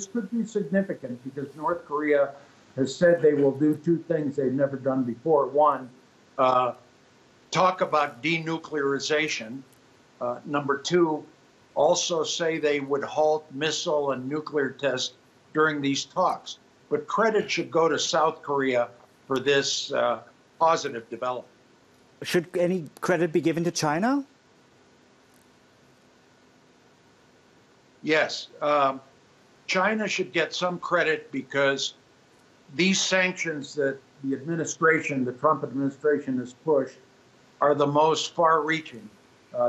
could be significant because North Korea has said they will do two things they've never done before. One, talk about denuclearization. Number two, also say they would halt missile and nuclear tests during these talks. But credit should go to South Korea for this positive development. Should any credit be given to China? Yes. China should get some credit because these sanctions that the administration, the Trump administration, has pushed are the most far-reaching.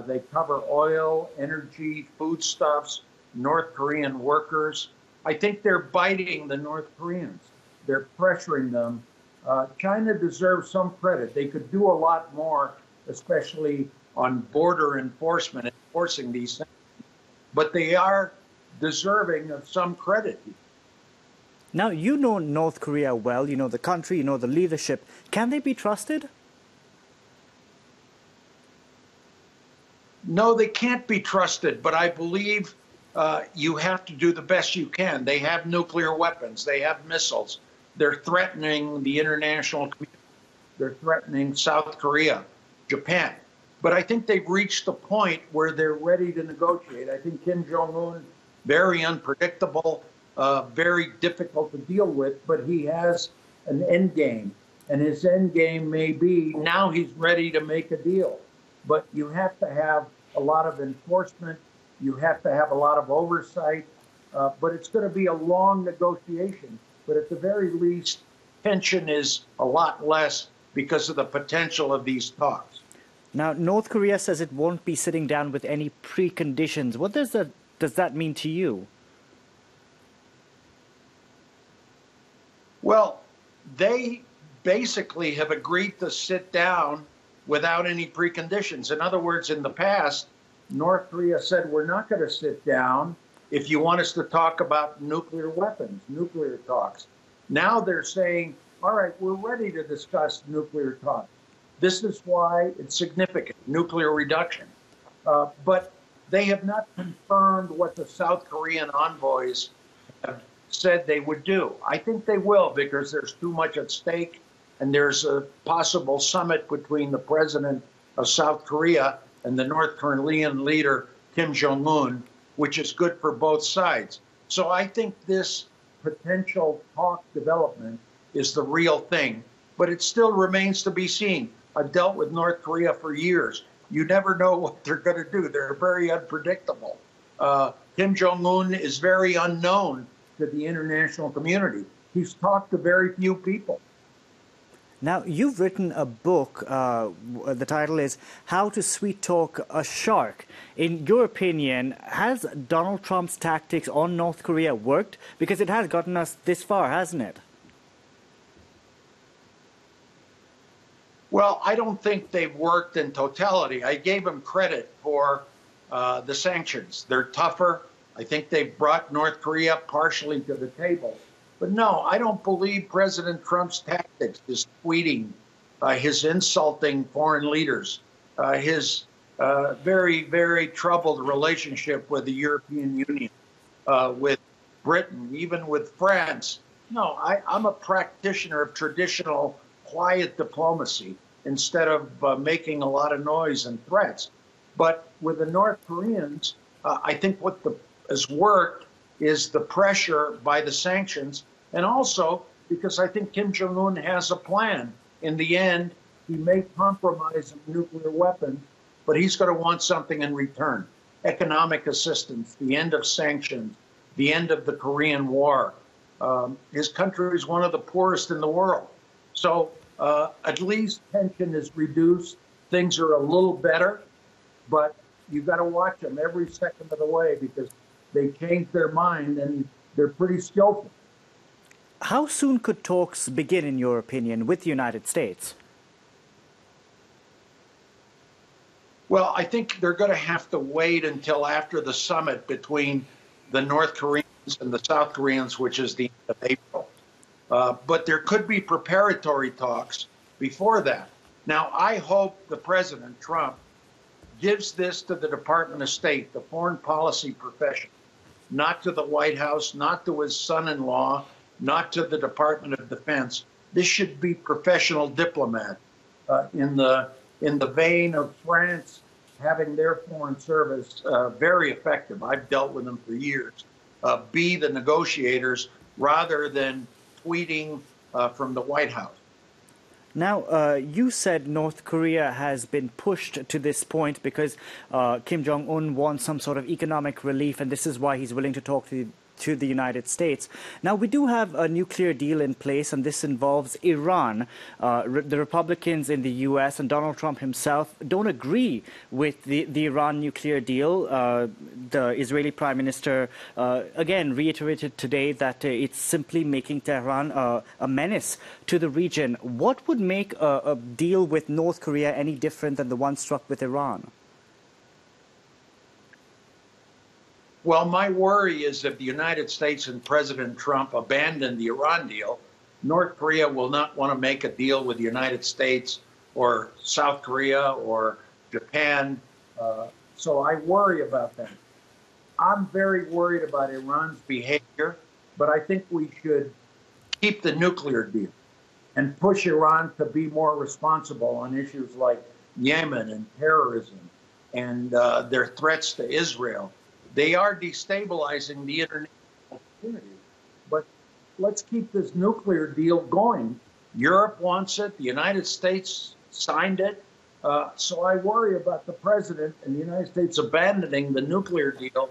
They cover oil, energy, foodstuffs, North Korean workers. I think they're biting the North Koreans. They're pressuring them. China deserves some credit. They could do a lot more, especially on border enforcement, enforcing these things. But they are deserving of some credit. Now, you know North Korea well. You know the country, you know the leadership. Can they be trusted? No, they can't be trusted, but I believe you have to do the best you can. They have nuclear weapons. They have missiles. They're threatening the international community. They're threatening South Korea, Japan. But I think they've reached the point where they're ready to negotiate. I think Kim Jong-un, very unpredictable, very difficult to deal with, but he has an end game. And his end game may be now he's ready to make a deal. But you have to have a lot of enforcement. You have to have a lot of oversight. But it's going to be a long negotiation. But at the very least, tension is a lot less because of the potential of these talks. Now, North Korea says it won't be sitting down with any preconditions. What does that mean to you? Well, they basically have agreed to sit down without any preconditions. In other words, in the past, North Korea said, we're not going to sit down if you want us to talk about nuclear weapons, nuclear talks. Now they're saying, all right, we're ready to discuss nuclear talks. This is why it's significant, nuclear reduction. But they have not confirmed what the South Korean envoys have said they would do. I think they will because there's too much at stake. And there's a possible summit between the president of South Korea and the North Korean leader, Kim Jong-un, which is good for both sides. So I think this potential talk development is the real thing, but it still remains to be seen. I've dealt with North Korea for years. You never know what they're going to do. They're very unpredictable. Kim Jong-un is very unknown to the international community. He's talked to very few people. Now, you've written a book, the title is How to Sweet Talk a Shark. In your opinion, has Donald Trump's tactics on North Korea worked? Because it has gotten us this far, hasn't it? Well, I don't think they've worked in totality. I gave them credit for the sanctions. They're tougher. I think they've brought North Korea partially to the table. But no, I don't believe President Trump's tactics, his tweeting, his insulting foreign leaders, his very, very troubled relationship with the European Union, with Britain, even with France. No, I'm a practitioner of traditional quiet diplomacy instead of making a lot of noise and threats. But with the North Koreans, I think what has worked is the pressure by the sanctions, and also because I think Kim Jong-un has a plan. In the end, he may compromise on nuclear weapons, but he's going to want something in return. Economic assistance, the end of sanctions, the end of the Korean War. His country is one of the poorest in the world. So at least tension is reduced. Things are a little better, but you've got to watch them every second of the way because they change their mind and they're pretty skillful. How soon could talks begin, in your opinion, with the United States? Well, I think they're going to have to wait until after the summit between the North Koreans and the South Koreans, which is the end of April. But there could be preparatory talks before that. Now, I hope the President, Trump, gives this to the Department of State, the foreign policy profession, not to the White House, not to his son-in-law, not to the Department of Defense. This should be professional diplomat in the vein of France having their foreign service very effective. I've dealt with them for years. Be the negotiators rather than tweeting from the White House. Now, you said North Korea has been pushed to this point because Kim Jong-un wants some sort of economic relief, and this is why he's willing to talk to the United States. Now, we do have a nuclear deal in place, and this involves Iran. The Republicans in the U.S. and Donald Trump himself don't agree with the Iran nuclear deal. The Israeli Prime Minister, again, reiterated today that it's simply making Tehran a menace to the region. What would make a deal with North Korea any different than the one struck with Iran? Well, my worry is if the United States and President Trump abandon the Iran deal, North Korea will not want to make a deal with the United States or South Korea or Japan. So I worry about that. I'm very worried about Iran's behavior, but I think we should keep the nuclear deal and push Iran to be more responsible on issues like Yemen and terrorism and their threats to Israel. They are destabilizing the international community, but let's keep this nuclear deal going. Europe wants it. The United States signed it. So I worry about the president and the United States abandoning the nuclear deal,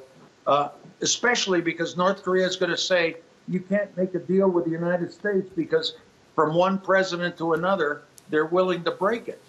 especially because North Korea is going to say, you can't make a deal with the United States because from one president to another, they're willing to break it.